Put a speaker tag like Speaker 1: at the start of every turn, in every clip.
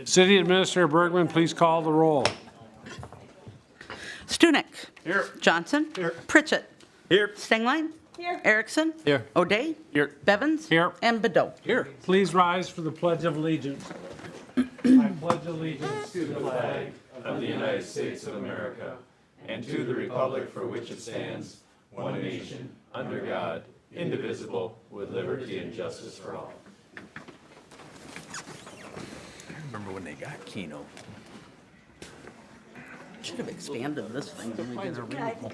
Speaker 1: City Administrator Bergman, please call the roll.
Speaker 2: Stunek.
Speaker 3: Here.
Speaker 2: Johnson. Here. Pritchett.
Speaker 3: Here.
Speaker 2: Stengline. Here. Erickson.
Speaker 3: Here.
Speaker 2: O'Day.
Speaker 3: Here.
Speaker 2: Bevins.
Speaker 1: Here.
Speaker 2: And Bedot.
Speaker 3: Here.
Speaker 1: Please rise for the Pledge of Allegiance. I pledge allegiance to the flag
Speaker 4: of the United States of America, and to the republic for which it stands, one nation, under God, indivisible, with liberty and justice for all.
Speaker 3: I remember when they got Keno.
Speaker 2: Should have expanded this thing. When we did our renewal.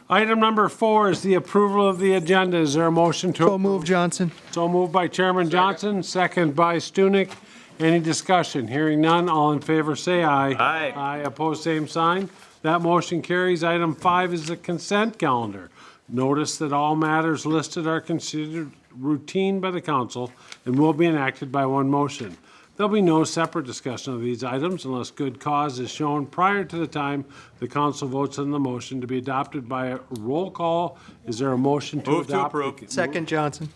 Speaker 1: Item number 4 is the approval of the agenda. Is there a motion to?
Speaker 5: So move, Johnson.
Speaker 1: So moved by Chairman Johnson, second by Stunek. Any discussion? Hearing none, all in favor say aye.
Speaker 3: Aye.
Speaker 1: Aye, opposed, same sign. That motion carries. Item 5 is the consent calendar. Notice that all matters listed are considered routine by the council and will be enacted by one motion. There'll be no separate discussion of these items unless good cause is shown prior to the time the council votes on the motion to be adopted by a roll call. Is there a motion to
Speaker 3: Move to
Speaker 1: adopt?
Speaker 3: approve.
Speaker 5: Second, Johnson.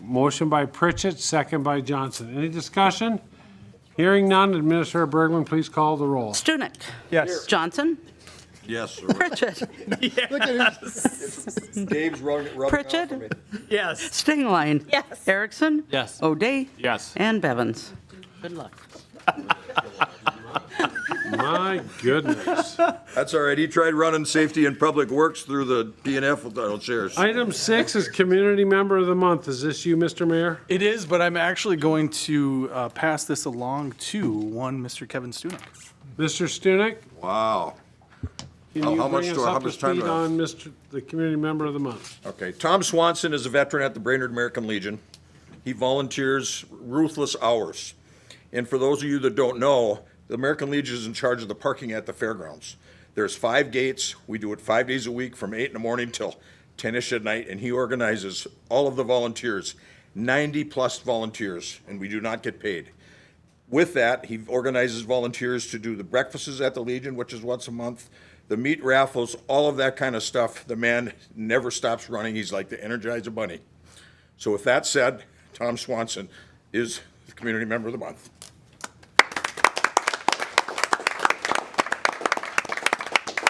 Speaker 1: Motion by Pritchett, second by Johnson. Any discussion? Hearing none, Administrator Bergman, please call the roll.
Speaker 2: Stunek.
Speaker 5: Yes.
Speaker 2: Johnson.
Speaker 4: Yes, sir.
Speaker 2: Pritchett.
Speaker 4: Dave's rubbing
Speaker 2: Pritchett.
Speaker 3: Yes.
Speaker 2: Stengline. Yes. Erickson.
Speaker 3: Yes.
Speaker 2: O'Day.
Speaker 3: Yes.
Speaker 2: And Bevins. Good luck.
Speaker 1: My goodness.
Speaker 4: That's all right. He tried running safety and public works through the DNF without chairs.
Speaker 1: Item 6 is Community Member of the Month. Is this you, Mr. Mayor?
Speaker 6: It is, but I'm actually going to pass this along to one Mr. Kevin Stunek.
Speaker 1: Mr. Stunek?
Speaker 4: Wow.
Speaker 1: Can
Speaker 4: How
Speaker 1: you
Speaker 4: much
Speaker 1: bring us
Speaker 4: do I- how
Speaker 1: up to
Speaker 4: much time
Speaker 1: speed
Speaker 4: do I have?
Speaker 1: on the Community Member of the Month?
Speaker 4: Okay. Tom Swanson is a veteran at the Brainerd American Legion. He volunteers ruthless hours. And for those of you that don't know, the American Legion is in charge of the parking at the fairgrounds. There's 5 gates. We do it 5 days a week from 8 in the morning till 10-ish at night, and he organizes all of the volunteers, 90-plus volunteers, and we do not get paid. With that, he organizes volunteers to do the breakfasts at the Legion, which is once a month, the meat raffles, all of that kind of stuff. The man never stops running. He's like the Energizer Bunny. So with that said, Tom Swanson is the Community Member of the Month.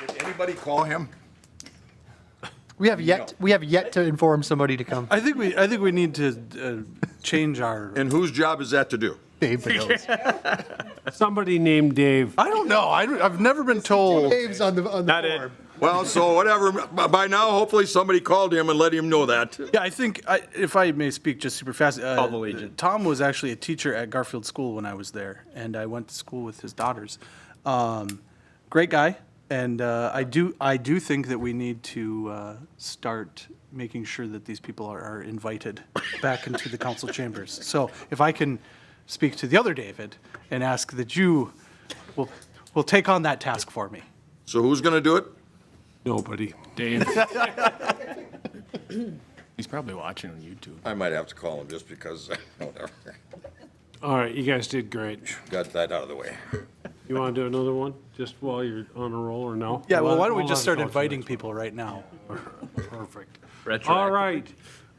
Speaker 4: Did anybody call him?
Speaker 5: We have yet to inform somebody to come.
Speaker 6: I think we need to change our.
Speaker 4: And whose job is that to do?
Speaker 5: Dave knows.
Speaker 1: Somebody named Dave.
Speaker 6: I don't know. I've never been told.
Speaker 5: Dave's on the
Speaker 3: Not it.
Speaker 5: form.
Speaker 4: Well, so whatever, by now, hopefully somebody called him and let him know that.
Speaker 6: Yeah, I think if I may speak just super fast.
Speaker 3: Call the Legion.
Speaker 6: Tom was actually a teacher at Garfield School when I was there, and I went to school with his daughters. Great guy, and I do think that we need to start making sure that these people are invited back into the council chambers. So if I can speak to the other David and ask that you will take on that task for me.
Speaker 4: So who's going to do it?
Speaker 1: Nobody. Dave.
Speaker 3: He's probably watching on YouTube.
Speaker 4: I might have to call him just because, whatever,
Speaker 1: All right, you guys did great.
Speaker 4: got that out of the way.
Speaker 1: You want to do another one, just while you're on a roll, or no?
Speaker 6: Yeah, well, why don't we
Speaker 1: Hold
Speaker 6: just
Speaker 1: on,
Speaker 6: start
Speaker 1: Coach.
Speaker 6: inviting people right now?
Speaker 1: Perfect.
Speaker 3: Retroactive.
Speaker 1: All right.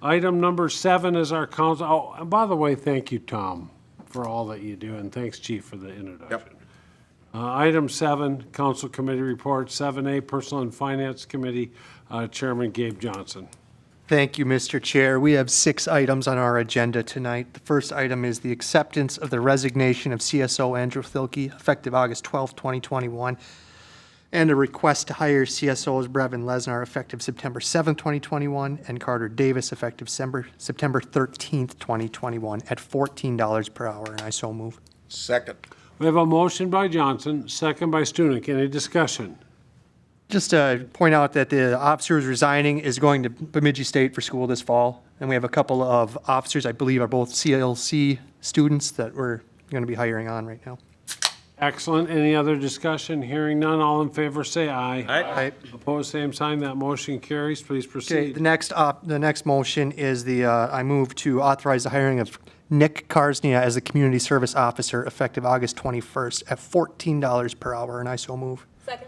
Speaker 1: Item number 7 is our council. Oh, and by the way, thank you, Tom, for all that you do, and thanks, Chief, for the introduction. Item 7, Council Committee Report. 7A, Personal and Finance Committee, Chairman Gabe Johnson.
Speaker 5: Thank you, Mr. Chair. We have 6 items on our agenda tonight. The first item is the acceptance of the resignation of CSO Andrew Thilke, effective August 12, 2021, and a request to hire CSOs Brevin Lesnar, effective September 7, 2021, and Carter Davis, effective September 13, 2021, at $14 per hour, and I so move.
Speaker 4: Second.
Speaker 1: We have a motion by Johnson, second by Stunek. Any discussion?
Speaker 5: Just to point out that the officer who's resigning is going to Bemidji State for school this fall, and we have a couple of officers, I believe, are both CLC students that we're going to be hiring on right now.
Speaker 1: Excellent. Any other discussion? Hearing none, all in favor say aye.
Speaker 5: Aye.
Speaker 1: Opposed, same sign. That motion carries. Please
Speaker 5: Okay,
Speaker 1: proceed.
Speaker 5: the next motion is I move to authorize the hiring of Nick Karsnia as the Community Service Officer, effective August 21st, at $14 per hour, and I so move.
Speaker 7: Second.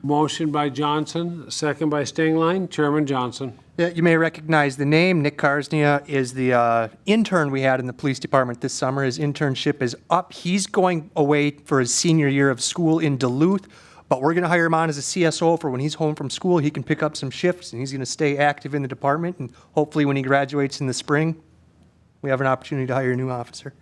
Speaker 1: Motion by Johnson, second by Stingline. Chairman Johnson.
Speaker 5: Yeah, you may recognize the name. Nick Karsnia is the intern we had in the police department this summer. His internship is up. He's going away for his senior year of school in Duluth, but we're going to hire him on as a CSO for when he's home from school. He can pick up some shifts, and he's going to stay active in the department. And hopefully when he graduates in the spring, we have an opportunity to hire a new officer.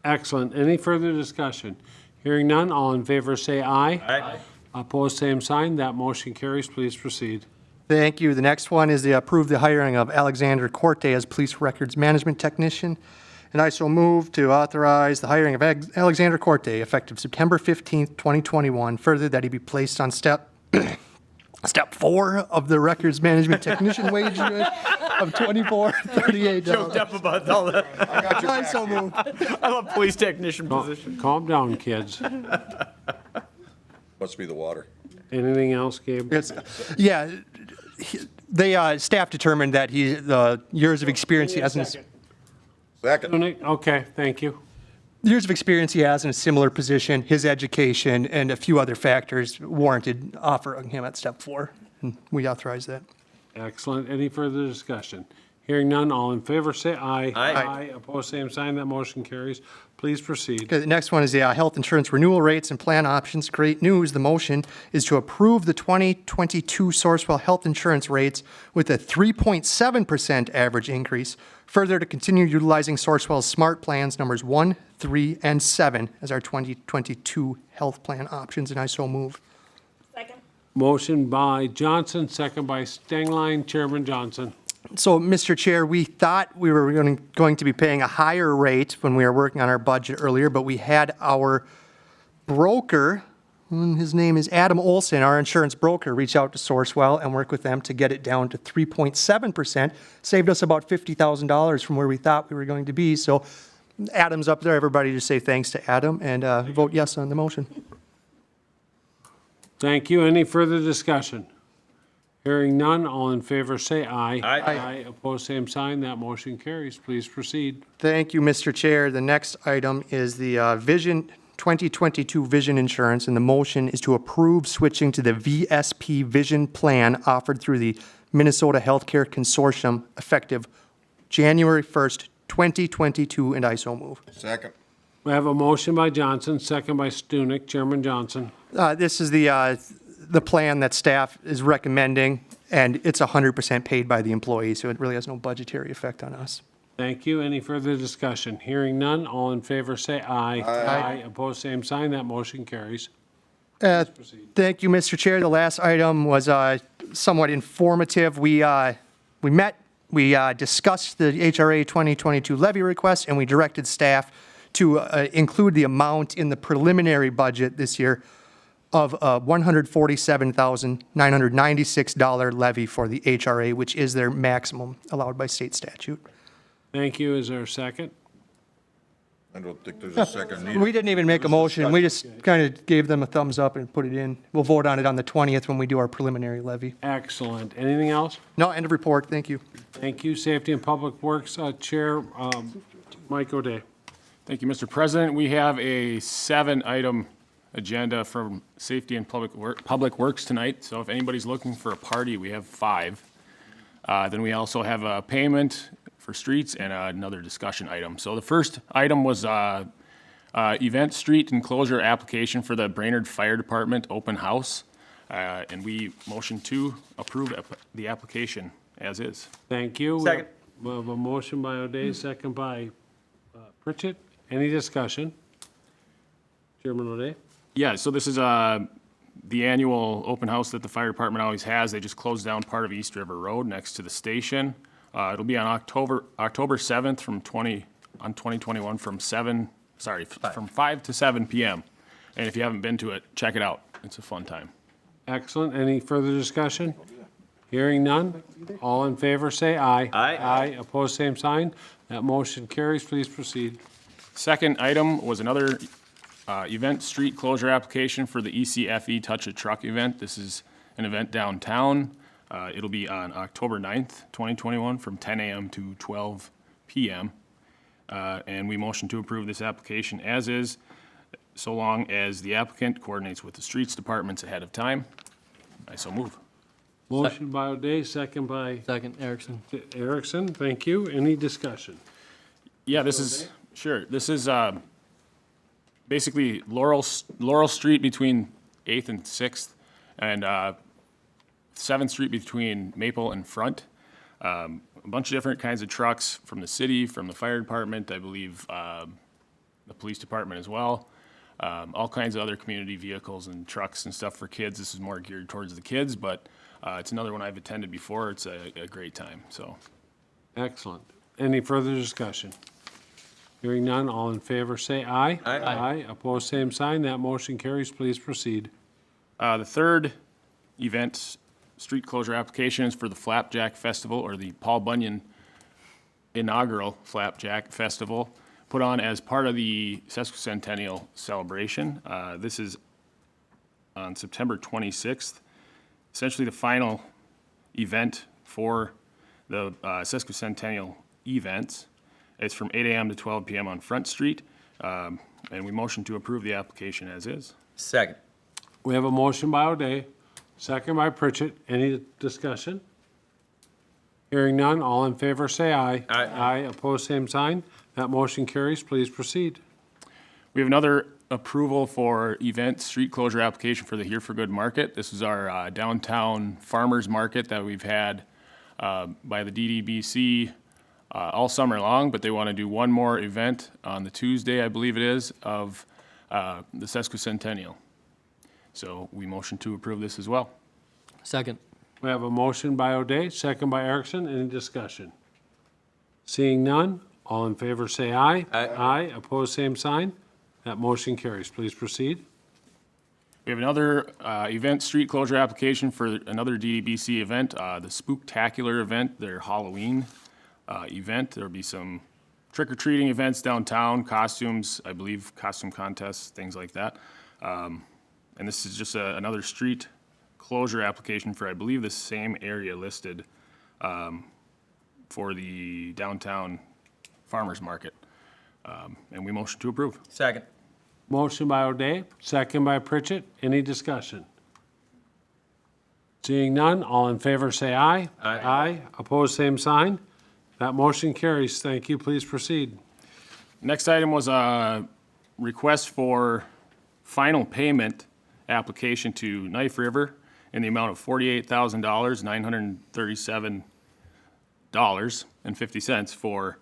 Speaker 1: Excellent. Any further discussion? Hearing none, all in favor say aye.
Speaker 3: Aye.
Speaker 1: Opposed, same sign. That motion carries. Please proceed.
Speaker 5: Thank you. The next one is to approve the hiring of Alexander Corte as Police Records Management Technician. And I so move to authorize the hiring of Alexander Corte effective September 15th, 2021. Further, that he be placed on step 4 of the Records Management Technician wage of $24.38.
Speaker 3: Choked up about all that.
Speaker 5: I so move.
Speaker 3: I love police technician position.
Speaker 1: Calm down, kids.
Speaker 4: Must be the water.
Speaker 1: Anything else, Gabe?
Speaker 5: Yeah, they, staff determined that the years of experience he has in
Speaker 4: Second.
Speaker 1: Okay, thank you.
Speaker 5: years of experience he has in a similar position, his education, and a few other factors warranted offering him at step 4. And we authorize that.
Speaker 1: Excellent. Any further discussion? Hearing none, all in favor say aye.
Speaker 3: Aye.
Speaker 1: Opposed, same sign. That motion carries. Please proceed.
Speaker 5: Okay, the next one is the health insurance renewal rates and plan options. Great news. The motion is to approve the 2022 Sourcewell health insurance rates with a 3.7% average increase. Further, to continue utilizing Sourcewell's smart plans numbers 1, 3, and 7 as our 2022 health plan options, and I so move.
Speaker 7: Second.
Speaker 1: Motion by Johnson, second by Stengline. Chairman Johnson.
Speaker 5: So, Mr. Chair, we thought we were going to be paying a higher rate when we were working on our budget earlier, but we had our broker, his name is Adam Olson, our insurance broker, reach out to Sourcewell and work with them to get it down to 3.7%. Saved us about $50,000 from where we thought we were going to be. So, Adam's up there. Everybody just say thanks to Adam and vote yes on the motion.
Speaker 1: Thank you. Any further discussion? Hearing none, all in favor say aye.
Speaker 3: Aye.
Speaker 1: Opposed, same sign. That motion carries. Please proceed.
Speaker 5: Thank you, Mr. Chair. The next item is the 2022 Vision Insurance, and the motion is to approve switching to the VSP Vision Plan offered through the Minnesota Healthcare Consortium effective January 1st, 2022, and I so move.
Speaker 4: Second.
Speaker 1: We have a motion by Johnson, second by Stunek. Chairman Johnson.
Speaker 5: This is the plan that staff is recommending, and it's 100% paid by the employee, so it really has no budgetary effect on us.
Speaker 1: Thank you. Any further discussion? Hearing none, all in favor say aye. Aye. Opposed, same sign. That motion carries.
Speaker 5: Thank you, Mr. Chair. The last item was somewhat informative. We discussed the HRA 2022 levy request, and we directed staff to include the amount in the preliminary budget this year of $147,996 levy for the HRA, which is their maximum allowed by state statute.
Speaker 1: Thank you. Is there a second?
Speaker 4: I don't think there's a second needed.
Speaker 5: We didn't even make a motion. We just kind of gave them a thumbs up and put it in. We'll vote on it on the 20th when we do our preliminary levy.
Speaker 1: Excellent. Anything else?
Speaker 5: No, end of report. Thank you.
Speaker 1: Thank you. Safety and Public Works Chair Mike O'Day.
Speaker 8: Thank you, Mr. President. We have a 7-item agenda from Safety and Public Works tonight. So if anybody's looking for a party, we have 5. Then we also have a payment for streets and another discussion item. So the first item was event street enclosure application for the Brainerd Fire Department open house. And we motion to approve the application as is.
Speaker 1: Thank you.
Speaker 3: Second.
Speaker 1: We have a motion by O'Day, second by Pritchett. Any discussion? Chairman O'Day?
Speaker 8: Yeah, so this is the annual open house that the fire department always has. They just closed down part of East River Road next to the station. It'll be on October 7th from 2021 from 5 to 7 p.m. And if you haven't been to it, check it out. It's a fun time.
Speaker 1: Excellent. Any further discussion? Hearing none. All in favor say aye.
Speaker 3: Aye.
Speaker 1: Aye. Opposed, same sign. That motion carries. Please proceed.
Speaker 8: Second item was another event street closure application for the ECFE Touch a Truck event. This is an event downtown. It'll be on October 9th, 2021 from 10 a.m. to 12 p.m. And we motion to approve this application as is, so long as the applicant coordinates with the streets departments ahead of time. I so move.
Speaker 1: Motion by O'Day, second by
Speaker 7: Second, Erickson.
Speaker 1: Erickson. Thank you. Any discussion?
Speaker 8: Yeah, this is, sure, this is basically Laurel Street between 8th and 6th, and 7th Street between Maple and Front. A bunch of different kinds of trucks from the city, from the fire department, I believe, the police department as well. All kinds of other community vehicles and trucks and stuff for kids. This is more geared towards the kids, but it's another one I've attended before. It's a great time, so.
Speaker 1: Excellent. Any further discussion? Hearing none, all in favor say aye.
Speaker 3: Aye.
Speaker 1: Aye. Opposed, same sign. That motion carries. Please proceed.
Speaker 8: The third event, street closure application is for the Flapjack Festival, or the Paul Bunyan inaugural Flapjack Festival, put on as part of the Sesquicentennial celebration. This is on September 26th. Essentially the final event for the Sesquicentennial events. It's from 8 a.m. to 12 p.m. on Front Street, and we motion to approve the application as is.
Speaker 3: Second.
Speaker 1: We have a motion by O'Day, second by Pritchett. Any discussion? Hearing none, all in favor say aye.
Speaker 3: Aye.
Speaker 1: Aye. Opposed, same sign. That motion carries. Please proceed.
Speaker 8: We have another approval for event street closure application for the Here for Good Market. This is our downtown farmers market that we've had by the DDBC all summer long, but they want to do one more event on the Tuesday, I believe it is, of the Sesquicentennial. So we motion to approve this as well.
Speaker 7: Second.
Speaker 1: We have a motion by O'Day, second by Erickson. Any discussion? Seeing none, all in favor say aye.
Speaker 3: Aye.
Speaker 1: Aye. Opposed, same sign. That motion carries. Please proceed.
Speaker 8: We have another event street closure application for another DDBC event, the Spooktacular event, their Halloween event. There'll be some trick-or-treating events downtown, costumes, I believe, costume contests, things like that. And this is just another street closure application for, I believe, the same area listed for the downtown farmers market. And we motion to approve.
Speaker 3: Second.
Speaker 1: Motion by O'Day, second by Pritchett. Any discussion? Seeing none, all in favor say aye.
Speaker 3: Aye.
Speaker 1: Aye. Opposed, same sign. That motion carries. Thank you. Please proceed.
Speaker 8: Next item was a request for final payment application to Knife River in the amount of $48,000, $937.50 for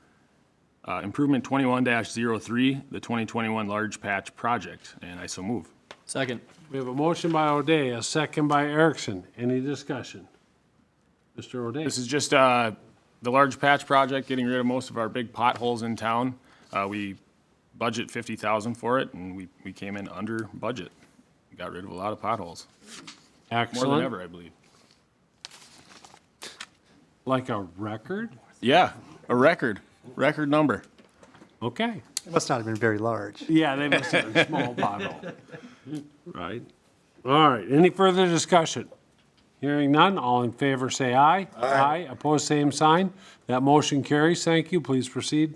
Speaker 8: improvement 21-03, the 2021 large patch project, and I so move.
Speaker 7: Second.
Speaker 1: We have a motion by O'Day, a second by Erickson. Any discussion? Mr. O'Day.
Speaker 8: This is just the large patch project, getting rid of most of our big potholes in town. We budget $50,000 for it, and we came in under budget. We got rid of a lot of potholes, more
Speaker 1: Excellent.
Speaker 8: than ever, I believe.
Speaker 1: Like a record?
Speaker 8: Yeah, a record number.
Speaker 1: Okay.
Speaker 5: It must not have been very large.
Speaker 1: Yeah, they must have a small pothole. Right. All right. Any further discussion? Hearing none, all in favor say aye. Aye. Opposed, same sign. That motion carries. Thank you. Please proceed.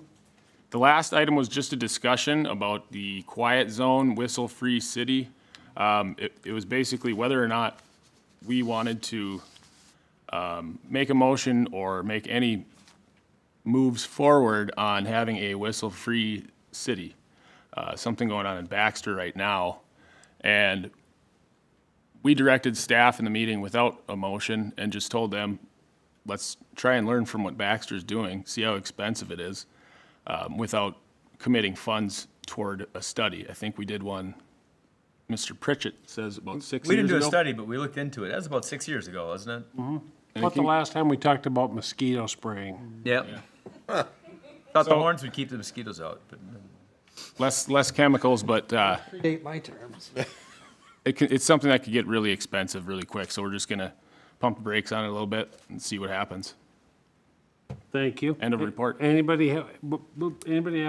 Speaker 8: The last item was just a discussion about the quiet zone, whistle-free city. It was basically whether or not we wanted to make a motion or make any moves forward on having a whistle-free city. Something going on in Baxter right now. And we directed staff in the meeting without a motion and just told them, let's try and learn from what Baxter's doing, see how expensive it is, without committing funds toward a study. I think we did one, Mr. Pritchett says about 6 years ago.
Speaker 3: We didn't do a study, but we looked into it. That was about 6 years ago, wasn't it?
Speaker 1: What's the last time we talked about mosquito spraying?
Speaker 3: Yep. Thought the horns would keep the mosquitoes out, but
Speaker 8: Less chemicals, but
Speaker 5: Predate my terms.
Speaker 8: it's something that could get really expensive really quick. So we're just gonna pump the brakes on it a little bit and see what happens.
Speaker 1: Thank you.
Speaker 8: End of report.
Speaker 1: Anybody have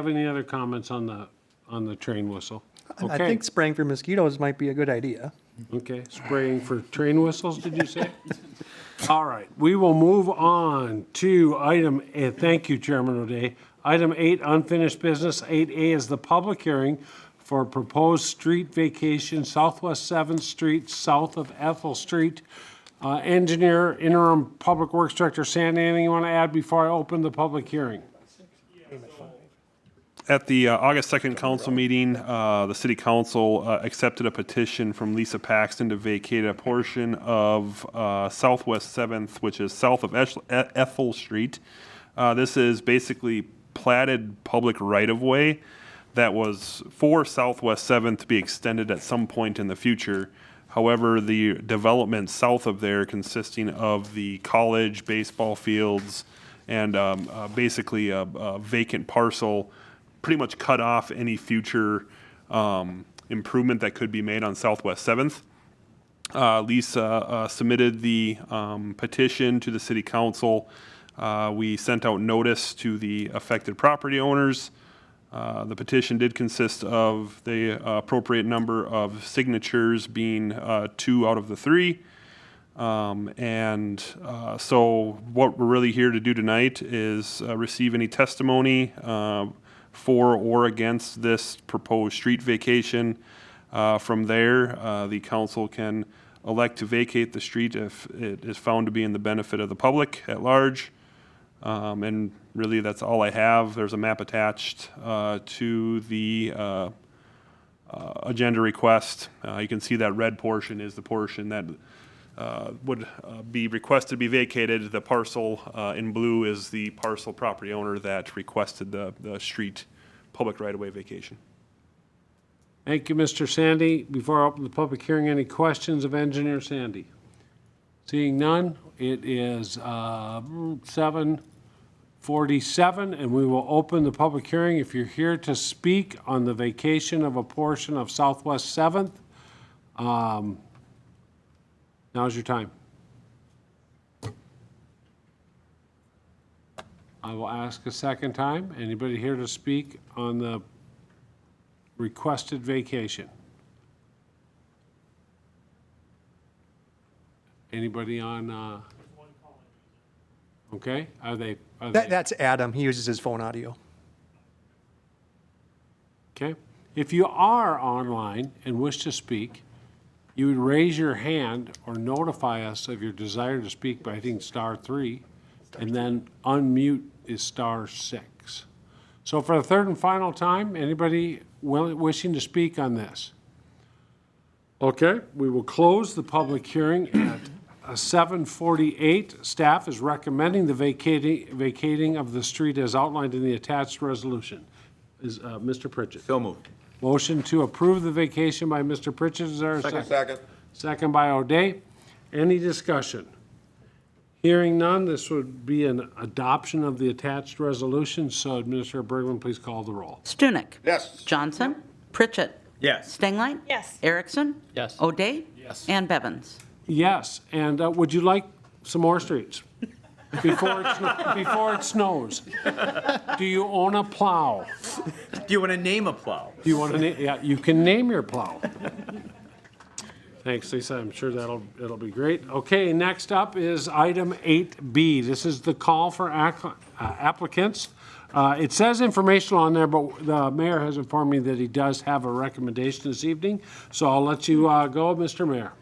Speaker 1: any other comments on the train whistle?
Speaker 5: I
Speaker 1: Okay.
Speaker 5: think spraying for mosquitoes might be a good idea.
Speaker 1: Okay, spraying for train whistles, did you say? All right, we will move on to item, thank you, Chairman O'Day. Item 8, unfinished business. 8A is the public hearing for proposed street vacation Southwest 7th Street, south of Ethel Street, Engineer, Interim Public Works Director Sandy, anything you want to add before I open the public hearing?
Speaker 7: At the August 2nd council meeting, the city council accepted a petition from Lisa Paxton to vacate a portion of Southwest 7th, which is south of Ethel Street. This is basically platted public right-of-way that was for Southwest 7th to be extended at some point in the future. However, the development south of there, consisting of the college, baseball fields, and basically a vacant parcel, pretty much cut off any future improvement that could be made on Southwest 7th. Lisa submitted the petition to the city council. We sent out notice to the affected property owners. The petition did consist of the appropriate number of signatures being 2 out of the 3. So what we're really here to do tonight is receive any testimony for or against this proposed street vacation. From there, the council can elect to vacate the street if it is found to be in the benefit of the public at large. And really, that's all I have. There's a map attached to the agenda request. You can see that red portion is the portion that would be requested to be vacated. The parcel in blue is the parcel property owner that requested the street public right-of-way vacation.
Speaker 1: Thank you, Mr. Sandy. Before I open the public hearing, any questions of Engineer Sandy? Seeing none, it is 7:47, and we will open the public hearing. If you're here to speak on the vacation of a portion of Southwest 7th, now's your time. I will ask a second time. Anybody here to speak on the requested vacation? Anybody on, okay, are they?
Speaker 5: That's Adam. He uses his phone audio.
Speaker 1: Okay. If you are online and wish to speak, you would raise your hand or notify us of your desire to speak by hitting *3, and then unmute is *6. So for the third and final time, anybody wishing to speak on this? Okay, we will close the public hearing at 7:48. Staff is recommending the vacating of the street as outlined in the attached resolution. Is Mr. Pritchett?
Speaker 3: So moved.
Speaker 1: Motion to approve the vacation by Mr. Pritchett. Is there a second?
Speaker 4: Second.
Speaker 1: Second by O'Day. Any discussion? Hearing none, this would be an adoption of the attached resolution. So Administrator Bergman, please call the roll.
Speaker 2: Stunek.
Speaker 4: Yes.
Speaker 2: Johnson. Pritchett.
Speaker 3: Yes.
Speaker 2: Stengline.
Speaker 9: Yes.
Speaker 2: Erickson.
Speaker 8: Yes.
Speaker 2: O'Day. Yes. And Bevins.
Speaker 1: Yes, and would you like some more streets before it snows? Do you own a plow?
Speaker 3: Do you want to name a plow?
Speaker 1: Do you want to? Yeah, you can name your plow. Thanks, Lisa. I'm sure it'll be great. Okay, next up is item 8B. This is the call for applicants. It says informational on there, but the mayor has informed me that he does have a recommendation this evening. So I'll let you go, Mr. Mayor.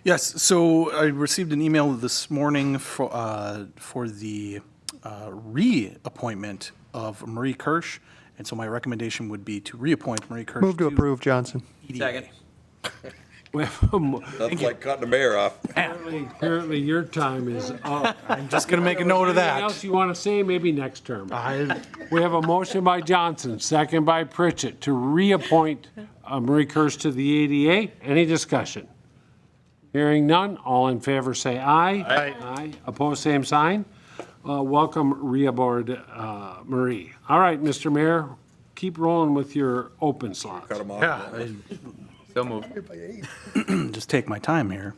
Speaker 6: Yes, so I received an email this morning for the reappointment of Marie Kirsch, and so my recommendation would be to reappoint Marie Kirsch.
Speaker 5: Move to approve, Johnson.
Speaker 3: Second.
Speaker 4: That's like cutting the mayor off.
Speaker 1: Apparently your time is up.
Speaker 6: I'm just going to make a note of
Speaker 1: Anything
Speaker 6: that.
Speaker 1: else you want to say? Maybe next term. We have a motion by Johnson, second by Pritchett, to reappoint Marie Kirsch to the ADA. Any discussion? Hearing none, all in favor say aye. Aye. Opposed, same sign. Welcome re-aboard, Marie. All right, Mr. Mayor, keep rolling with your open slots.
Speaker 4: Cut them off.
Speaker 6: Yeah,
Speaker 3: So moved.
Speaker 6: just take my time here.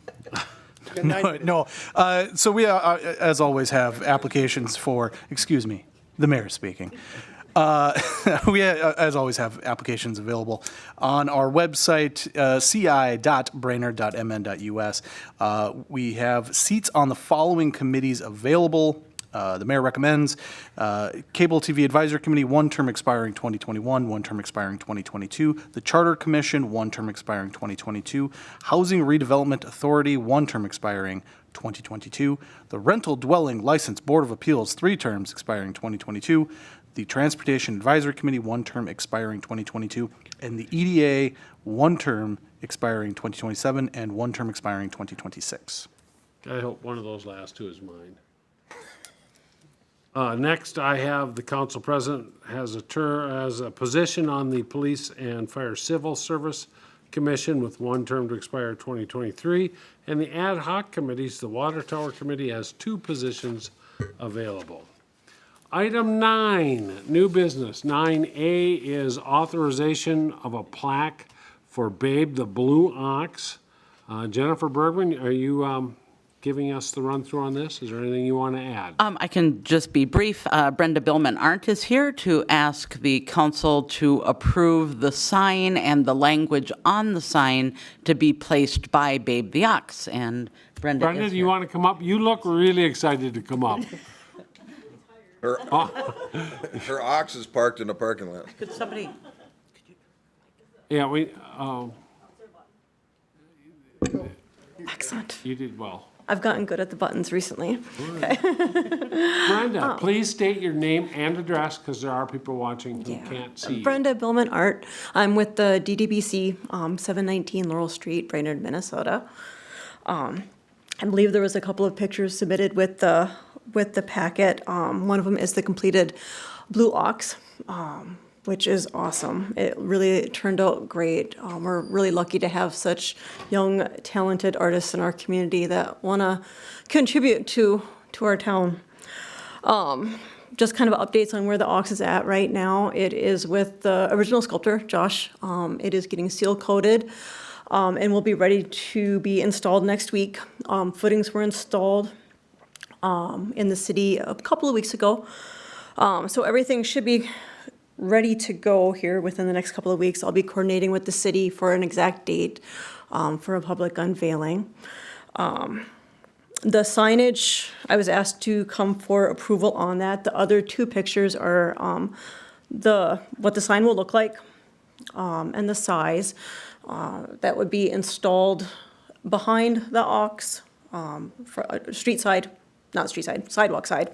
Speaker 6: No. So we, as always, have applications for, excuse me, the mayor speaking. We, as always, have applications available on our website, ci.brainerd.mn.us. We have seats on the following committees available: The mayor recommends Cable TV Advisory Committee, one term expiring 2021, one term expiring 2022. The Charter Commission, one term expiring 2022. Housing Redevelopment Authority, one term expiring 2022. The Rental Dwelling License Board of Appeals, 3 terms expiring 2022. The Transportation Advisory Committee, one term expiring 2022. And the EDA, one term expiring 2027 and one term expiring 2026.
Speaker 1: I hope one of those last two is mine. Next, I have the council president has a position on the Police and Fire Civil Service Commission with one term to expire 2023. And the ad hoc committees, the Water Tower Committee has 2 positions available. Item 9, new business. 9A is authorization of a plaque for Babe the Blue Ox. Jennifer Bergman, are you giving us the run-through on this? Is there anything you want to add?
Speaker 2: I can just be brief. Brenda Billman-Arndt is here to ask the council to approve the sign and the language on the sign to be placed by Babe the Ox. And Brenda
Speaker 1: Brenda,
Speaker 2: is
Speaker 1: do you
Speaker 2: here.
Speaker 1: want to come up? You look really excited to come up.
Speaker 4: Her, her ox is parked in the parking lot.
Speaker 2: Could somebody?
Speaker 1: Yeah,
Speaker 9: Excellent.
Speaker 1: you did well.
Speaker 9: I've gotten good at the buttons recently.
Speaker 1: Brenda, please state your name and address, because there are people watching who can't see you.
Speaker 9: Brenda Billman-Arndt. I'm with the DDBC, 719 Laurel Street, Brainerd, Minnesota. I believe there was a couple of pictures submitted with the packet. One of them is the completed Blue Ox, which is awesome. It really turned out great. We're really lucky to have such young, talented artists in our community that want to contribute to our town. Just kind of updates on where the ox is at right now. It is with the original sculptor, Josh. It is getting seal coated and will be ready to be installed next week. Footings were installed in the city a couple of weeks ago. So everything should be ready to go here within the next couple of weeks. I'll be coordinating with the city for an exact date for a public unveiling. The signage, I was asked to come for approval on that. The other 2 pictures are what the sign will look like and the size. That would be installed behind the ox, sidewalk side,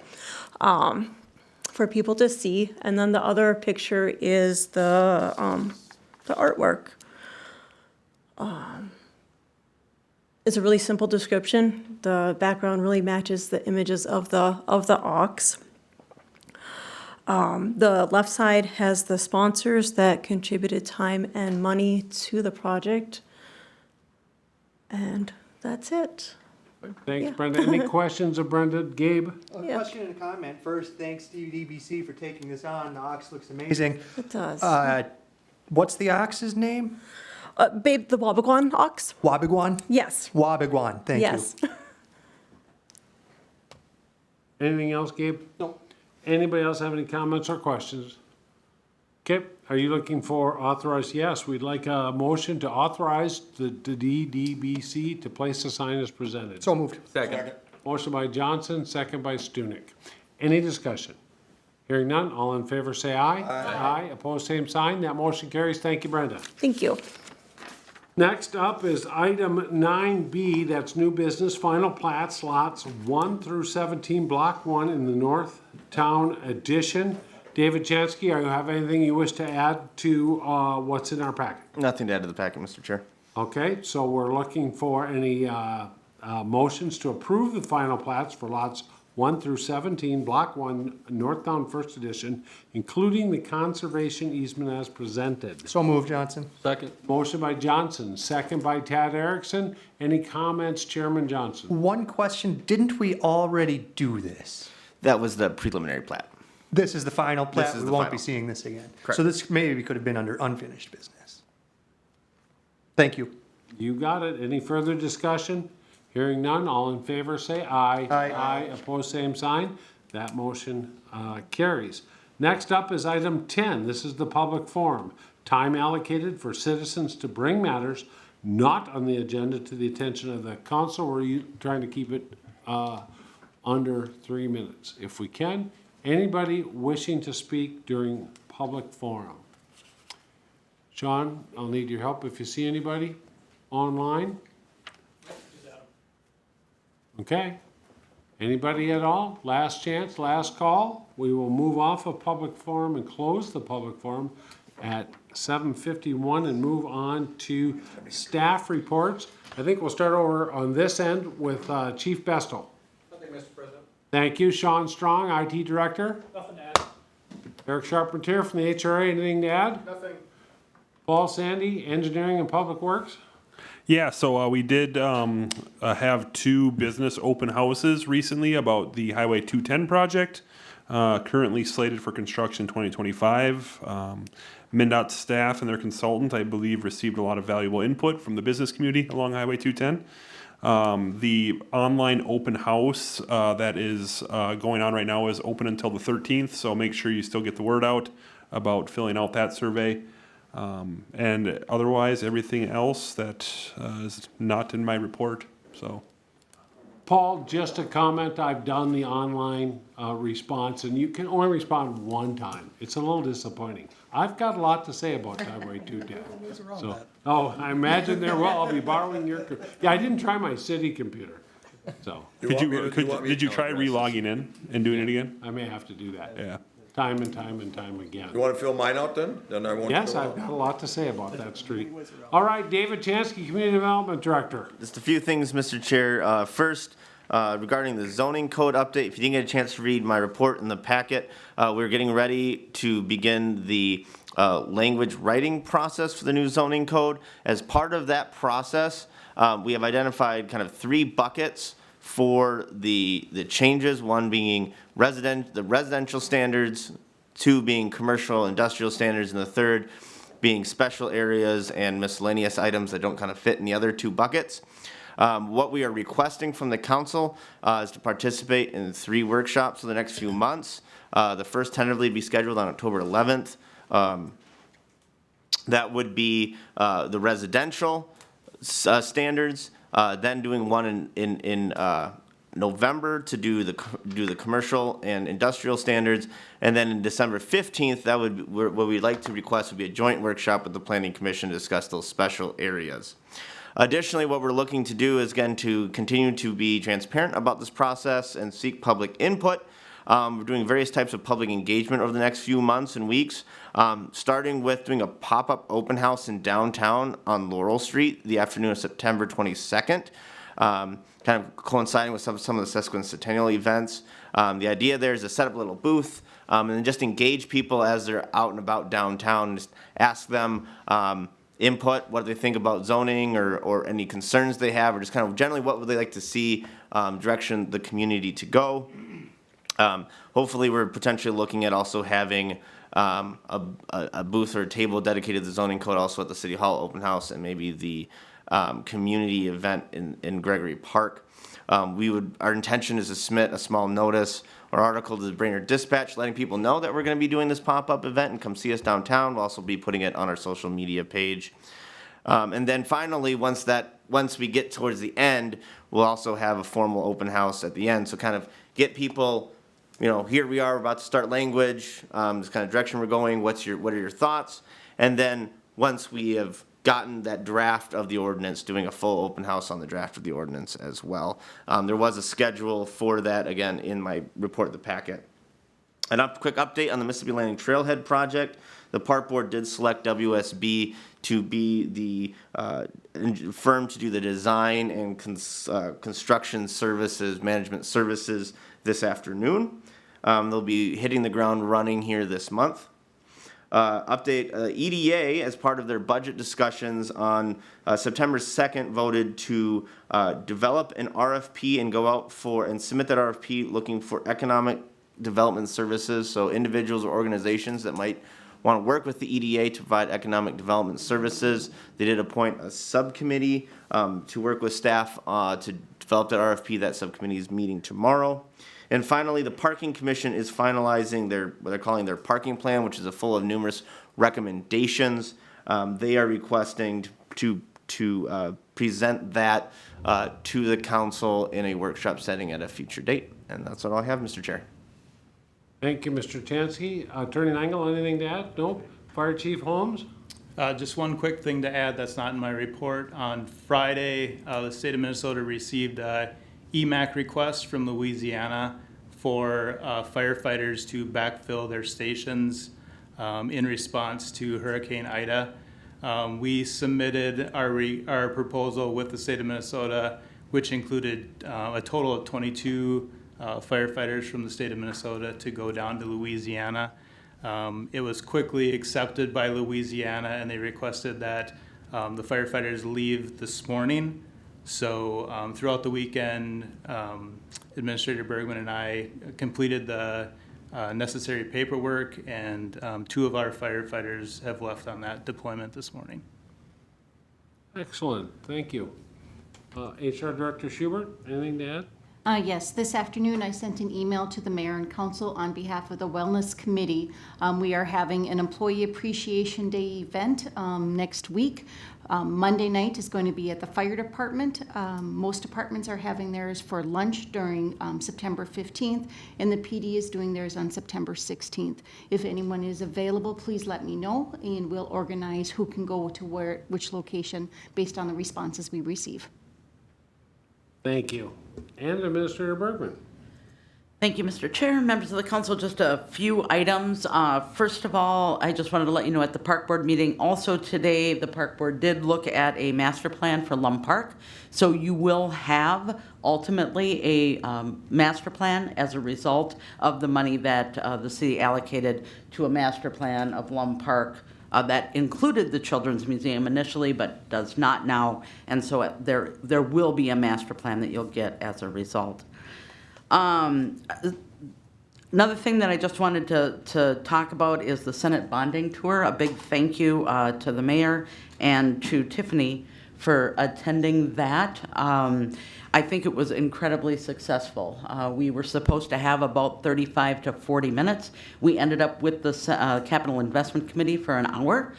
Speaker 9: for people to see. And then the other picture is the artwork. It's a really simple description. The background really matches the images of the ox. The left side has the sponsors that contributed time and money to the project. And that's it.
Speaker 1: Thanks,
Speaker 9: Yeah.
Speaker 1: Brenda. Any questions of Brenda? Gabe?
Speaker 5: A
Speaker 9: Yeah.
Speaker 5: question and a comment. First, thanks to DBC for taking this on. The ox looks amazing.
Speaker 9: It does.
Speaker 5: What's the ox's name?
Speaker 9: Babe, the Wabagwan ox?
Speaker 5: Wabagwan?
Speaker 9: Yes.
Speaker 5: Wabagwan, thank you.
Speaker 9: Yes.
Speaker 1: Anything else, Gabe?
Speaker 5: No.
Speaker 1: Anybody else have any comments or questions? Okay, are you looking for authorized? Yes, we'd like a motion to authorize the DDBC to place the sign as presented.
Speaker 5: So moved.
Speaker 3: Second.
Speaker 1: Motion by Johnson, second by Stunek. Any discussion? Hearing none, all in favor say aye. Aye. Opposed, same sign. That motion carries. Thank you, Brenda.
Speaker 9: Thank you.
Speaker 1: Next up is item 9B, that's new business, final plats, lots 1 through 17, block 1 in the North Town Addition. David Chansky, you have anything you wish to add to what's in our packet?
Speaker 10: Nothing to add to the packet, Mr. Chair.
Speaker 1: Okay, so we're looking for any motions to approve the final plats for lots 1 through 17, block 1, Northtown First Edition, including the conservation easement as presented.
Speaker 5: So moved, Johnson.
Speaker 3: Second.
Speaker 1: Motion by Johnson, second by Tad Erickson. Any comments, Chairman Johnson?
Speaker 5: One question, didn't we already do this?
Speaker 10: That was the preliminary plat.
Speaker 5: This is the final plat,
Speaker 10: is
Speaker 5: we
Speaker 10: the
Speaker 5: won't be
Speaker 10: final.
Speaker 5: seeing this again.
Speaker 10: Correct.
Speaker 5: So this maybe could have been under unfinished business. Thank you.
Speaker 1: You got it. Any further discussion? Hearing none, all in favor say aye.
Speaker 5: Aye.
Speaker 1: Aye, opposed, same sign. That motion carries. Next up is item 10. This is the public forum. Time allocated for citizens to bring matters not on the agenda to the attention of the council, or are you trying to keep it under 3 minutes. If we can, anybody wishing to speak during public forum. Sean, I'll need your help if you see anybody online. Okay. Anybody at all? Last chance, last call. We will move off of public forum and close the public forum at 7:51 and move on to staff reports. I think we'll start over on this end with Chief Bestel.
Speaker 11: Nothing, Mr. President.
Speaker 1: Thank you. Sean Strong, IT Director.
Speaker 11: Nothing to add.
Speaker 1: Eric Charpentier from the HRA, anything to add?
Speaker 11: Nothing.
Speaker 1: Paul Sandy, Engineering and Public Works.
Speaker 7: Yeah, so we did have 2 business open houses recently about the Highway 210 project, currently slated for construction 2025. MnDOT staff and their consultant, I believe, received a lot of valuable input from the business community along Highway 210. The online open house that is going on right now is open until the 13th, so make sure you still get the word out about filling out that survey. And otherwise, everything else that is not in my report, so.
Speaker 1: Paul, just a comment, I've done the online response, and you can only respond one time. It's a little disappointing. I've got a lot to say about Highway 210. So, oh, I imagine there will. I'll be borrowing your, yeah, I didn't try my city computer, so
Speaker 7: Did you try re-logging in and doing it again?
Speaker 1: I may have to do that.
Speaker 7: Yeah.
Speaker 1: Time and time and time again.
Speaker 4: You want to fill mine out then? Then I won't.
Speaker 1: Yes,
Speaker 4: fill
Speaker 1: I've
Speaker 4: out.
Speaker 1: got a lot to say about that street. All right, David Chansky, Community Development Director.
Speaker 10: Just a few things, Mr. Chair. First, regarding the zoning code update, if you didn't get a chance to read my report in the packet, we're getting ready to begin the language writing process for the new zoning code. As part of that process, we have identified kind of 3 buckets for the changes, one being the residential standards, 2 being commercial industrial standards, and the 3rd being special areas and miscellaneous items that don't kind of fit in the other 2 buckets. What we are requesting from the council is to participate in 3 workshops for the next few months. The first tentatively be scheduled on October 11th. That would be the residential standards, then doing one in November to do the commercial and industrial standards, and then in December 15th, that would what we'd like to request would be a joint workshop with the Planning Commission to discuss those special areas. Additionally, what we're looking to do is, again, to continue to be transparent about this process and seek public input. We're doing various types of public engagement over the next few months and weeks, starting with doing a pop-up open house in downtown on Laurel Street the afternoon of September 22nd, kind of coinciding with some of the Sesquicentennial events. The idea there is to set up a little booth and then just engage people as they're out and about downtown, just ask them input, what they think about zoning or any concerns they have, or just kind of generally what would they like to see direction the community to go. Hopefully, we're potentially looking at also having a booth or a table dedicated to the zoning code also at the City Hall open house and maybe the community event in Gregory Park. Our intention is to submit a small notice or article to the Brainerd Dispatch letting people know that we're going to be doing this pop-up event and come see us downtown. We'll also be putting it on our social media page. And then finally, once we get towards the end, we'll also have a formal open house at the end. So kind of get people, here we are about to start language, this kind of direction we're going, what are your thoughts? And then once we have gotten that draft of the ordinance, doing a full open house on the draft of the ordinance as well. There was a schedule for that, again, in my report, the packet. Quick update on the Mississippi Landing Trailhead project. The Park Board did select WSB to be the firm to do the design and construction services, management services this afternoon. They'll be hitting the ground running here this month. Update, EDA, as part of their budget discussions on September 2nd, voted to develop an RFP and go out and submit that RFP looking for economic development services, so individuals or organizations that might want to work with the EDA to provide economic development services. They did appoint a subcommittee to work with staff to develop that RFP. That subcommittee is meeting tomorrow. And finally, the Parking Commission is finalizing what they're calling their parking plan, which is full of numerous recommendations. They are requesting to present that to the council in a workshop setting at a future date. And that's all I have, Mr. Chair.
Speaker 1: Thank you, Mr. Tansky. Attorney Engel, anything to add? Nope. Fire Chief Holmes?
Speaker 11: Just one quick thing to add that's not in my report. On Friday, the state of Minnesota received a EMAC request from Louisiana for firefighters to backfill their stations in response to Hurricane Ida. We submitted our proposal with the state of Minnesota, which included a total of 22 firefighters from the state of Minnesota to go down to Louisiana. It was quickly accepted by Louisiana, and they requested that the firefighters leave this morning. So throughout the weekend, Administrator Bergman and I completed the necessary paperwork, and 2 of our firefighters have left on that deployment this morning.
Speaker 1: Excellent, thank you. HR Director Schubert, anything to add?
Speaker 12: Yes, this afternoon I sent an email to the mayor and council on behalf of the Wellness Committee. We are having an Employee Appreciation Day event next week. Monday night is going to be at the fire department. Most departments are having theirs for lunch during September 15th, and the PD is doing theirs on September 16th. If anyone is available, please let me know, and we'll organize who can go to which location based on the responses we receive.
Speaker 1: Thank you. And Administrator Bergman.
Speaker 2: Thank you, Mr. Chair. Members of the council, just a few items. First of all, I just wanted to let you know at the Park Board meeting, also today, the Park Board did look at a master plan for Lum Park. So you will have ultimately a master plan as a result of the money that the city allocated to a master plan of Lum Park that included the Children's Museum initially, but does not now. And so there will be a master plan that you'll get as a result. Another thing that I just wanted to talk about is the Senate bonding tour. A big thank you to the mayor and to Tiffany for attending that. I think it was incredibly successful. We were supposed to have about 35 to 40 minutes. We ended up with the Capital Investment Committee for an hour.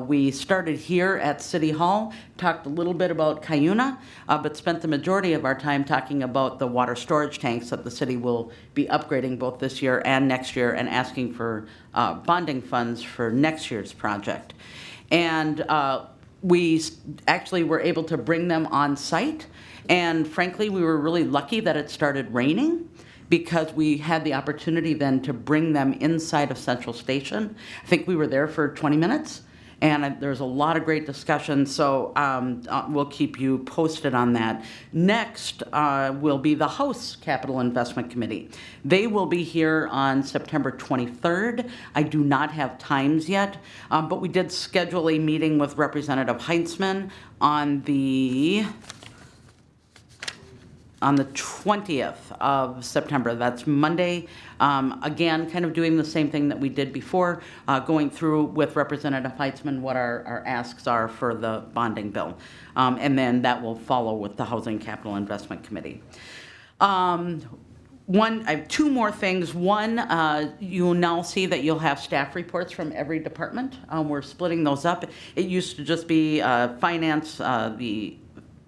Speaker 2: We started here at City Hall, talked a little bit about Cuyuna, but spent the majority of our time talking about the water storage tanks that the city will be upgrading both this year and next year, and asking for bonding funds for next year's project. And we actually were able to bring them on site. And frankly, we were really lucky that it started raining, because we had the opportunity then to bring them inside of Central Station. I think we were there for 20 minutes, and there's a lot of great discussion, so we'll keep you posted on that. Next will be the House Capital Investment Committee. They will be here on September 23rd. I do not have times yet, but we did schedule a meeting with Representative Heintzman on the 20th of September. That's Monday. Again, kind of doing the same thing that we did before, going through with Representative Heitzman what our asks are for the bonding bill. And then that will follow with the Housing Capital Investment Committee. I have 2 more things. One, you'll now see that you'll have staff reports from every department. We're splitting those up. It used to just be finance, the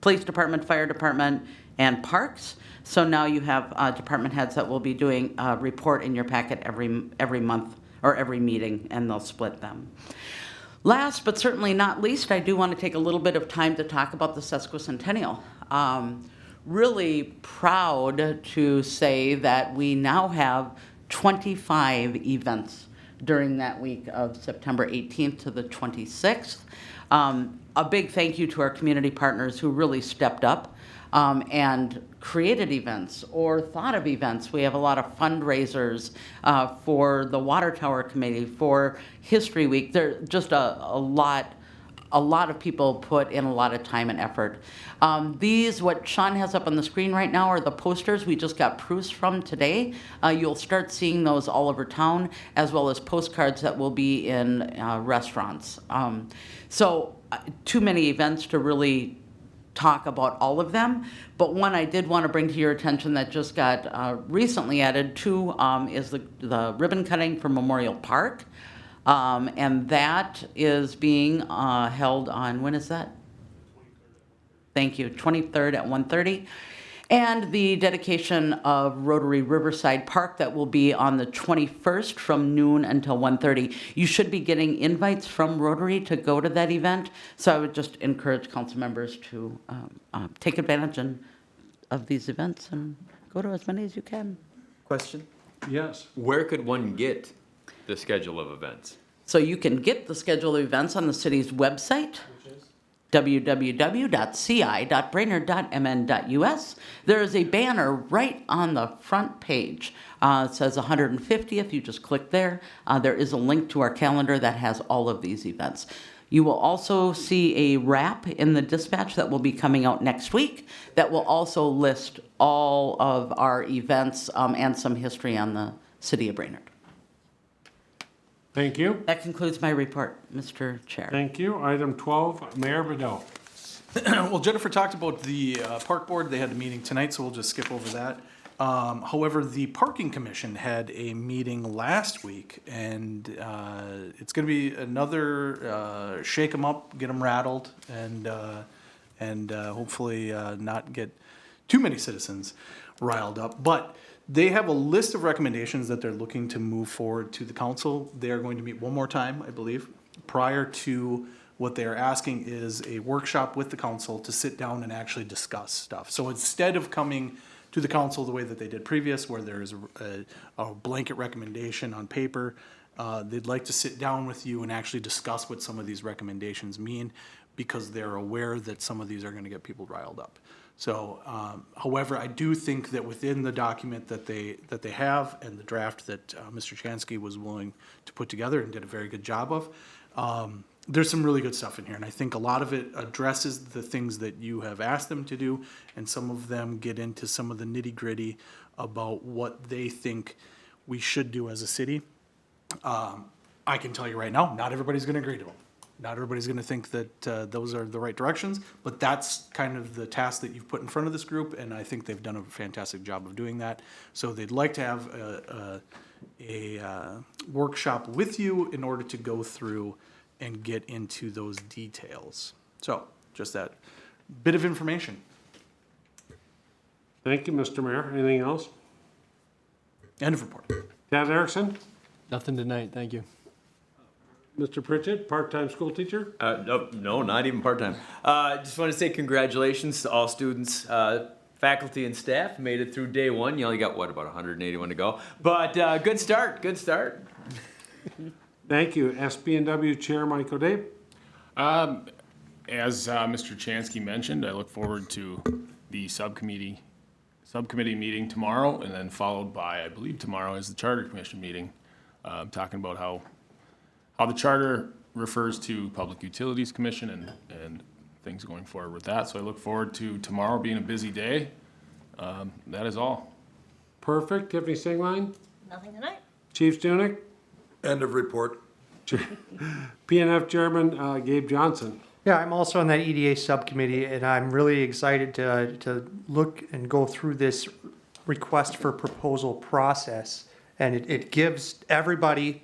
Speaker 2: police department, fire department, and parks. So now you have department heads that will be doing a report in your packet every month or every meeting, and they'll split them. Last but certainly not least, I do want to take a little bit of time to talk about the Sesquicentennial. Really proud to say that we now have 25 events during that week of September 18th to the 26th. A big thank you to our community partners who really stepped up and created events or thought of events. We have a lot of fundraisers for the Water Tower Committee, for History Week. There's just a lot of people put in a lot of time and effort. What Sean has up on the screen right now are the posters we just got proofs from today. You'll start seeing those all over town, as well as postcards that will be in restaurants. So too many events to really talk about all of them, but one I did want to bring to your attention that just got recently added to is the ribbon cutting for Memorial Park, and that is being held on, when is that? Thank you. 23rd at 1:30. And the dedication of Rotary Riverside Park that will be on the 21st from noon until 1:30. You should be getting invites from Rotary to go to that event. So I would just encourage council members to take advantage of these events and go to as many as you can.
Speaker 3: Question?
Speaker 1: Yes.
Speaker 3: Where could one get the schedule of events?
Speaker 2: So you can get the schedule of events on the city's website, www.ci.brainerd.mn.us. There is a banner right on the front page. It says 150th. You just click there. There is a link to our calendar that has all of these events. You will also see a wrap in the dispatch that will be coming out next week that will also list all of our events and some history on the city of Brainerd.
Speaker 1: Thank you.
Speaker 2: That concludes my report, Mr. Chair.
Speaker 1: Thank you. Item 12, Mayor Bedell.
Speaker 6: Well, Jennifer talked about the park board. They had a meeting tonight, so we'll just skip over that. However, the parking commission had a meeting last week, and it's going to be another shake them up, get them rattled, and hopefully not get too many citizens riled up. But they have a list of recommendations that they're looking to move forward to the council. They are going to meet one more time, I believe, prior to what they are asking is a workshop with the council to sit down and actually discuss stuff. So instead of coming to the council the way that they did previous, where there is a blanket recommendation on paper, they'd like to sit down with you and actually discuss what some of these recommendations mean, because they're aware that some of these are going to get people riled up. So, however, I do think that within the document that they have and the draft that Mr. Chansky was willing to put together and did a very good job of, there's some really good stuff in here. And I think a lot of it addresses the things that you have asked them to do, and some of them get into some of the nitty-gritty about what they think we should do as a city. I can tell you right now, not everybody's going to agree to them. Not everybody's going to think that those are the right directions, but that's kind of the task that you've put in front of this group, and I think they've done a fantastic job of doing that. So they'd like to have a workshop with you in order to go through and get into those details. So just that bit of information.
Speaker 1: Thank you, Mr. Mayor. Anything else?
Speaker 6: End of report.
Speaker 1: Tad Erickson?
Speaker 13: Nothing tonight, thank you.
Speaker 1: Mr. Pritchett, part-time school teacher?
Speaker 3: No, not even part-time. Just want to say congratulations to all students, faculty and staff. Made it through day one. You only got, about 181 to go. But good start, good start.
Speaker 1: Thank you. SB&W Chair Mike O'Day.
Speaker 8: As Mr. Chansky mentioned, I look forward to the subcommittee meeting tomorrow, and then followed by, I believe tomorrow is the Charter Commission meeting, talking about how the charter refers to Public Utilities Commission and things going forward with that. So I look forward to tomorrow being a busy day. That is all.
Speaker 1: Perfect. Tiffany Singline?
Speaker 14: Nothing tonight.
Speaker 1: Chief Stunek?
Speaker 4: End of report.
Speaker 1: PNF Chairman Gabe Johnson.
Speaker 5: Yeah, I'm also on that EDA subcommittee, and I'm really excited to look and go through this request for proposal process. And it gives everybody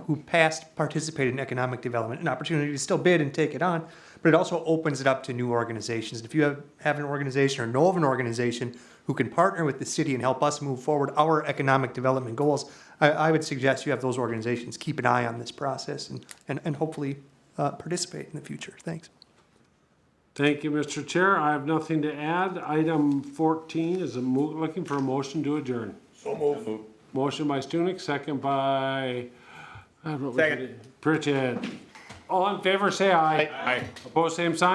Speaker 5: who participated in economic development an opportunity to still bid and take it on, but it also opens it up to new organizations. If you have an organization or know of an organization who can partner with the city and help us move forward our economic development goals, I would suggest you have those organizations keep an eye on this process and hopefully participate in the future. Thanks.
Speaker 1: Thank you, Mr. Chair. I have nothing to add. Item 14 is looking for a motion to adjourn.
Speaker 4: So move.
Speaker 1: Motion by Stunek, second by
Speaker 3: Second.
Speaker 1: Pritchett. All in favor, say aye.
Speaker 8: Aye.
Speaker 1: Opposed, same sign.